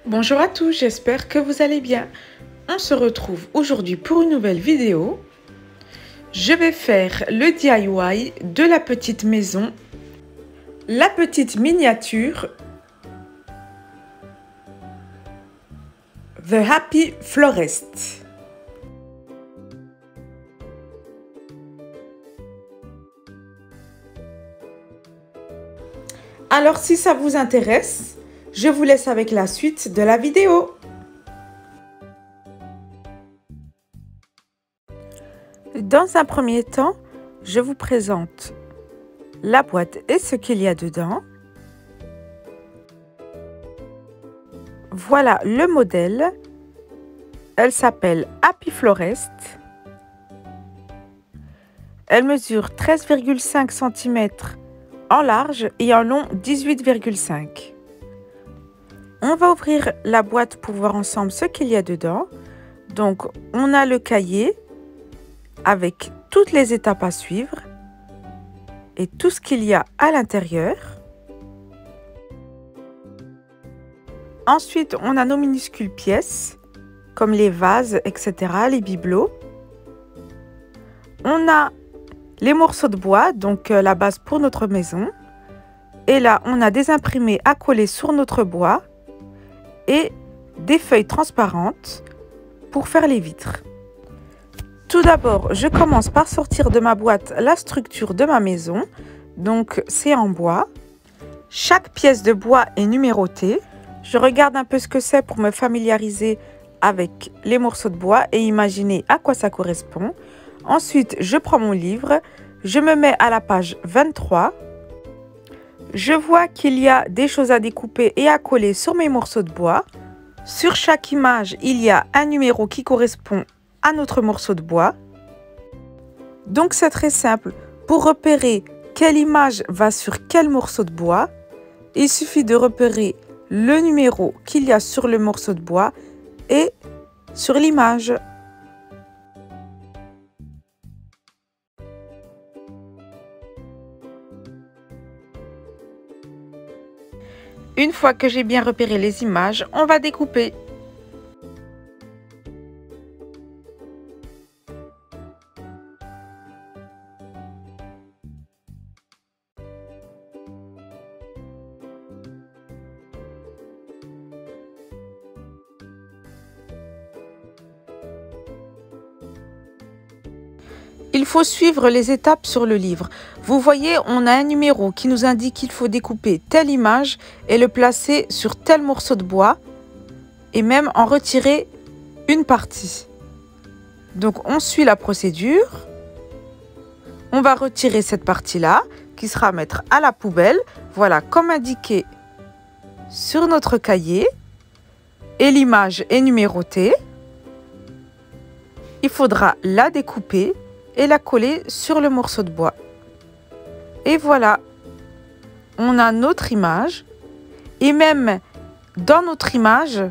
Bonjour à tous, j'espère que vous allez bien. On se retrouve aujourd'hui pour une nouvelle vidéo. Je vais faire le DIY de la petite maison, la petite miniature The Happy Florist. Alors si ça vous intéresse, je vous laisse avec la suite de la vidéo. Dans un premier temps, je vous présente la boîte et ce qu'il y a dedans. Voilà le modèle. Elle s'appelle Happy Florist. Elle mesure 13,5 cm en large et en long 18,5. On va ouvrir la boîte pour voir ensemble ce qu'il y a dedans. Donc, on a le cahier avec toutes les étapes à suivre et tout ce qu'il y a à l'intérieur. Ensuite, on a nos minuscules pièces, comme les vases, etc., les bibelots. On a les morceaux de bois, donc la base pour notre maison. Et là, on a des imprimés à coller sur notre bois et des feuilles transparentes pour faire les vitres. Tout d'abord, je commence par sortir de ma boîte la structure de ma maison. Donc, c'est en bois. Chaque pièce de bois est numérotée. Je regarde un peu ce que c'est pour me familiariser avec les morceaux de bois et imaginer à quoi ça correspond. Ensuite, je prends mon livre. Je me mets à la page 23. Je vois qu'il y a des choses à découper et à coller sur mes morceaux de bois. Sur chaque image, il y a un numéro qui correspond à notre morceau de bois. Donc c'est très simple. Pour repérer quelle image va sur quel morceau de bois, il suffit de repérer le numéro qu'il y a sur le morceau de bois et sur l'image. Une fois que j'ai bien repéré les images, on va découper. Il faut suivre les étapes sur le livre. Vous voyez, on a un numéro qui nous indique qu'il faut découper telle image et le placer sur tel morceau de bois et même en retirer une partie. Donc, on suit la procédure. On va retirer cette partie-là qui sera à mettre à la poubelle. Voilà, comme indiqué sur notre cahier. Et l'image est numérotée. Il faudra la découper et la coller sur le morceau de bois. Et voilà, on a notre image. Et même dans notre image,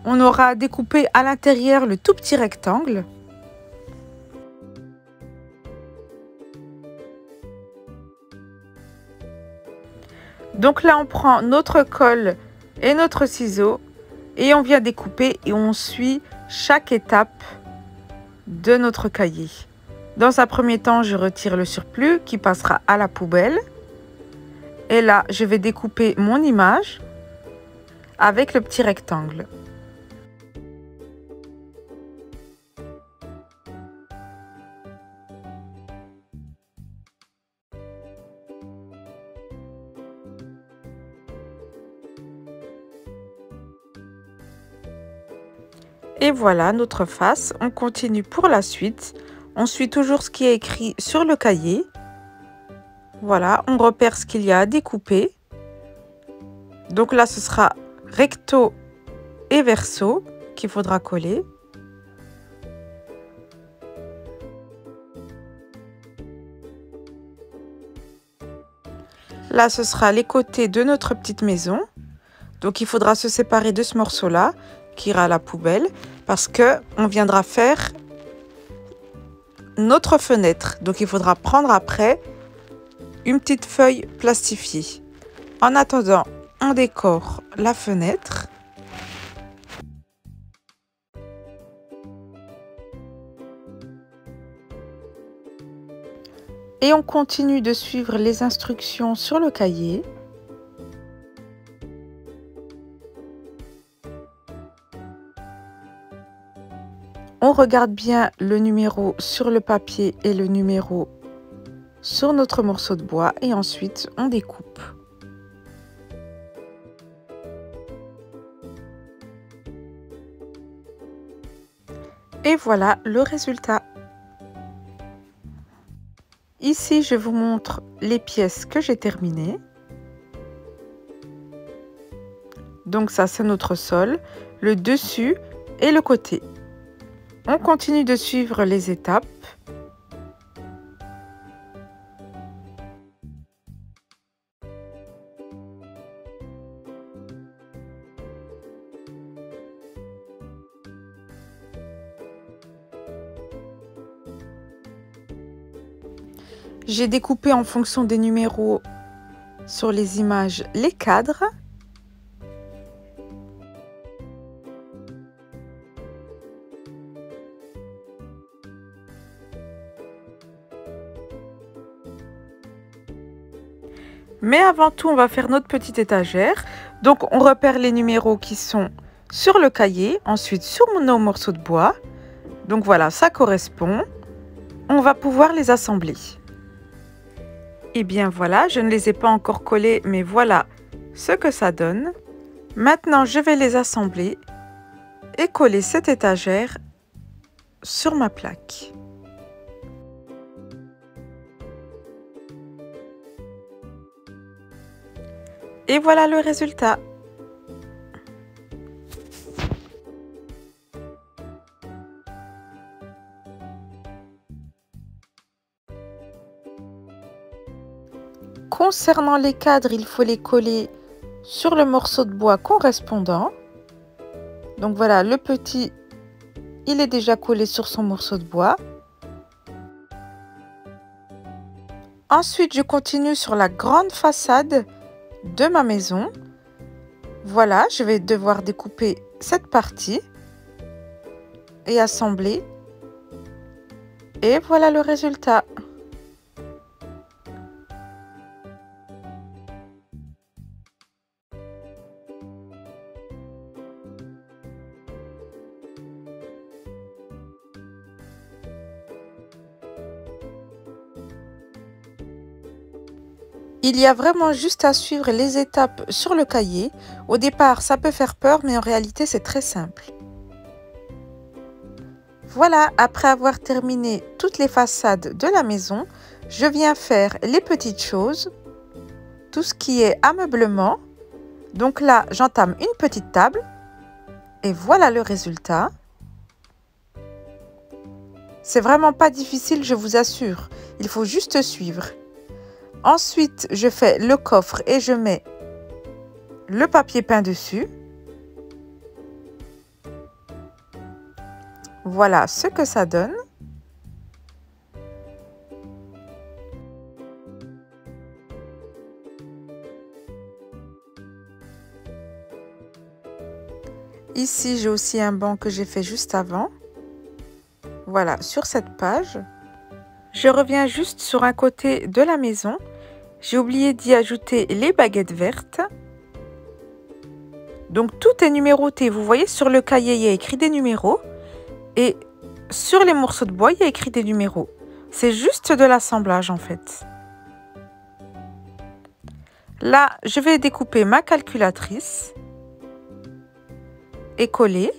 on aura découpé à l'intérieur le tout petit rectangle. Donc là, on prend notre colle et notre ciseau et on vient découper et on suit chaque étape de notre cahier. Dans un premier temps, je retire le surplus qui passera à la poubelle. Et là, je vais découper mon image avec le petit rectangle. Et voilà notre face. On continue pour la suite. On suit toujours ce qui est écrit sur le cahier. Voilà, on repère ce qu'il y a à découper. Donc là, ce sera recto et verso qu'il faudra coller. Là, ce sera les côtés de notre petite maison. Donc, il faudra se séparer de ce morceau-là qui ira à la poubelle parce qu'on viendra faire notre fenêtre. Donc, il faudra prendre après une petite feuille plastifiée. En attendant, on décore la fenêtre. Et on continue de suivre les instructions sur le cahier. On regarde bien le numéro sur le papier et le numéro sur notre morceau de bois et ensuite on découpe. Et voilà le résultat. Ici, je vous montre les pièces que j'ai terminées. Donc ça, c'est notre sol, le dessus et le côté. On continue de suivre les étapes. J'ai découpé en fonction des numéros sur les images les cadres. Mais avant tout, on va faire notre petite étagère. Donc, on repère les numéros qui sont sur le cahier, ensuite sur nos morceaux de bois. Donc voilà, ça correspond. On va pouvoir les assembler. Et bien voilà, je ne les ai pas encore collés, mais voilà ce que ça donne. Maintenant, je vais les assembler et coller cette étagère sur ma plaque. Et voilà le résultat. Concernant les cadres, il faut les coller sur le morceau de bois correspondant. Donc voilà, le petit, il est déjà collé sur son morceau de bois. Ensuite, je continue sur la grande façade de ma maison. Voilà, je vais devoir découper cette partie et assembler. Et voilà le résultat. Il y a vraiment juste à suivre les étapes sur le cahier. Au départ, ça peut faire peur, mais en réalité, c'est très simple. Voilà, après avoir terminé toutes les façades de la maison, je viens faire les petites choses, tout ce qui est ameublement. Donc là, j'entame une petite table et voilà le résultat. C'est vraiment pas difficile, je vous assure. Il faut juste suivre. Ensuite, je fais le coffre et je mets le papier peint dessus. Voilà ce que ça donne. Ici, j'ai aussi un banc que j'ai fait juste avant. Voilà, sur cette page. Je reviens juste sur un côté de la maison. J'ai oublié d'y ajouter les baguettes vertes. Donc tout est numéroté. Vous voyez, sur le cahier, il y a écrit des numéros. Et sur les morceaux de bois, il y a écrit des numéros. C'est juste de l'assemblage en fait. Là, je vais découper ma calculatrice et coller.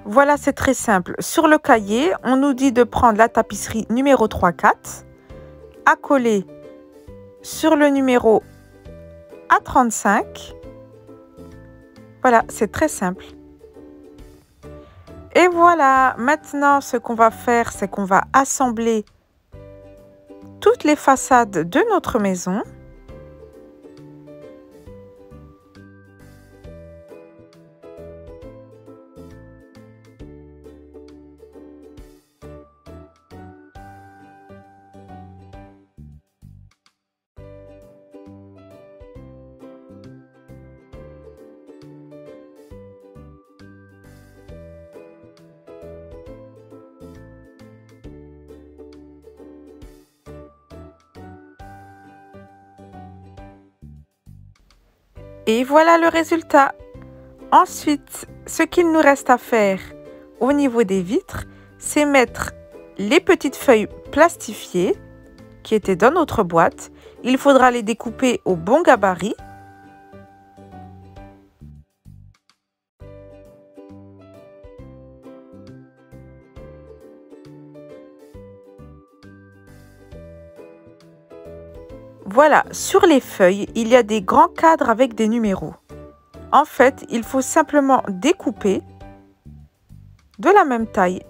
Voilà, c'est très simple. Sur le cahier, on nous dit de prendre la tapisserie numéro 3-4, à coller sur le numéro A35. Voilà, c'est très simple. Et voilà, maintenant, ce qu'on va faire, c'est qu'on va assembler toutes les façades de notre maison. Et voilà le résultat. Ensuite, ce qu'il nous reste à faire au niveau des vitres, c'est mettre les petites feuilles plastifiées qui étaient dans notre boîte. Il faudra les découper au bon gabarit. Voilà, sur les feuilles, il y a des grands cadres avec des numéros. En fait, il faut simplement découper de la même taille.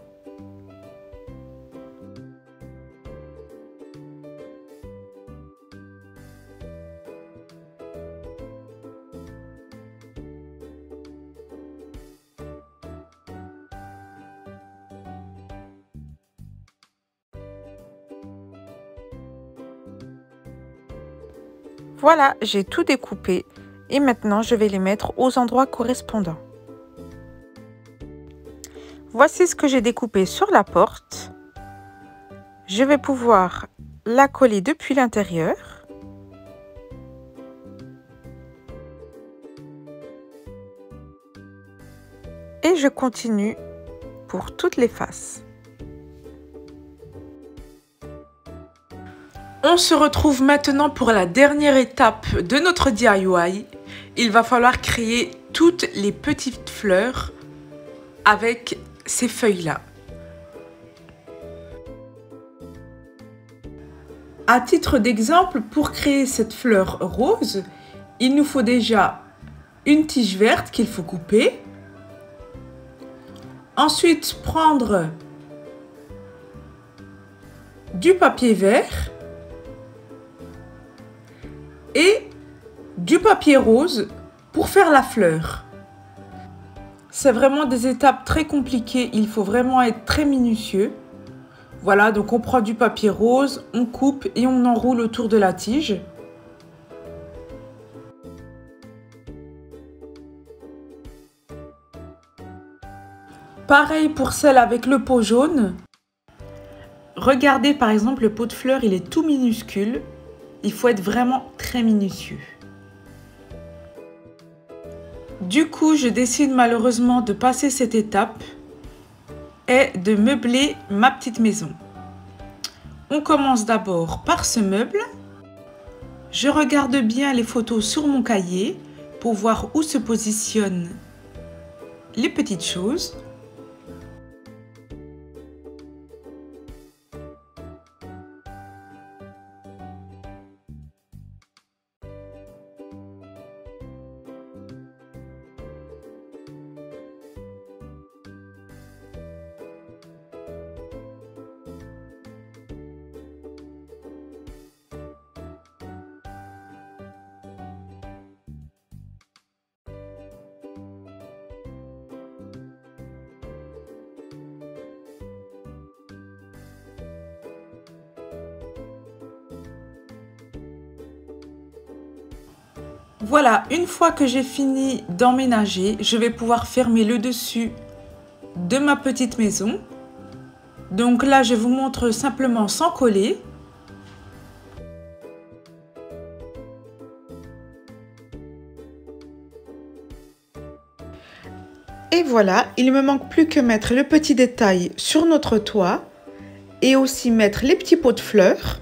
Voilà, j'ai tout découpé et maintenant je vais les mettre aux endroits correspondants. Voici ce que j'ai découpé sur la porte. Je vais pouvoir la coller depuis l'intérieur. Et je continue pour toutes les faces. On se retrouve maintenant pour la dernière étape de notre DIY. Il va falloir créer toutes les petites fleurs avec ces feuilles-là. À titre d'exemple, pour créer cette fleur rose, il nous faut déjà une tige verte qu'il faut couper. Ensuite, prendre du papier vert et du papier rose pour faire la fleur. C'est vraiment des étapes très compliquées, il faut vraiment être très minutieux. Voilà, donc on prend du papier rose, on coupe et on enroule autour de la tige. Pareil pour celle avec le pot jaune. Regardez par exemple le pot de fleurs, il est tout minuscule. Il faut être vraiment très minutieux. Du coup, je décide malheureusement de passer cette étape et de meubler ma petite maison. On commence d'abord par ce meuble. Je regarde bien les photos sur mon cahier pour voir où se positionnent les petites choses. Voilà, une fois que j'ai fini d'emménager, je vais pouvoir fermer le dessus de ma petite maison. Donc là, je vous montre simplement sans coller. Et voilà, il ne me manque plus que mettre le petit détail sur notre toit et aussi mettre les petits pots de fleurs.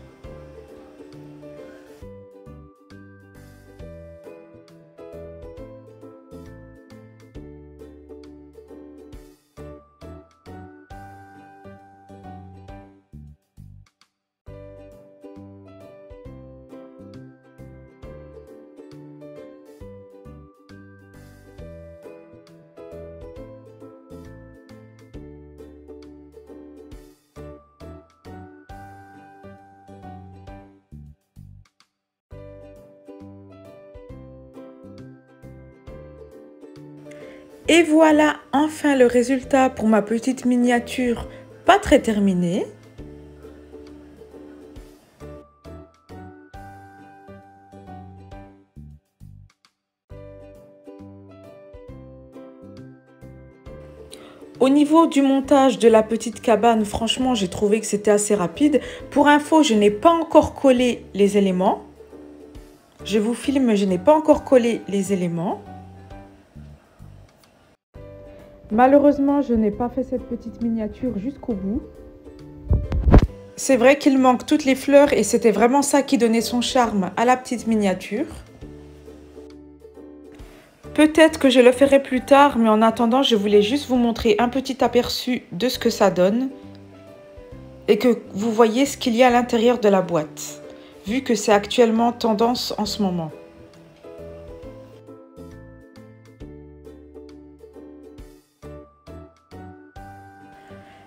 Et voilà enfin le résultat pour ma petite miniature, pas très terminée. Au niveau du montage de la petite cabane, franchement, j'ai trouvé que c'était assez rapide. Pour info, je n'ai pas encore collé les éléments. Je vous filme, je n'ai pas encore collé les éléments. Malheureusement, je n'ai pas fait cette petite miniature jusqu'au bout. C'est vrai qu'il manque toutes les fleurs et c'était vraiment ça qui donnait son charme à la petite miniature. Peut-être que je le ferai plus tard, mais en attendant, je voulais juste vous montrer un petit aperçu de ce que ça donne et que vous voyez ce qu'il y a à l'intérieur de la boîte, vu que c'est actuellement tendance en ce moment.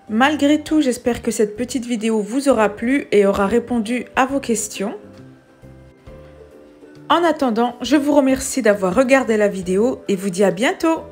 Malgré tout, j'espère que cette petite vidéo vous aura plu et aura répondu à vos questions. En attendant, je vous remercie d'avoir regardé la vidéo et vous dis à bientôt!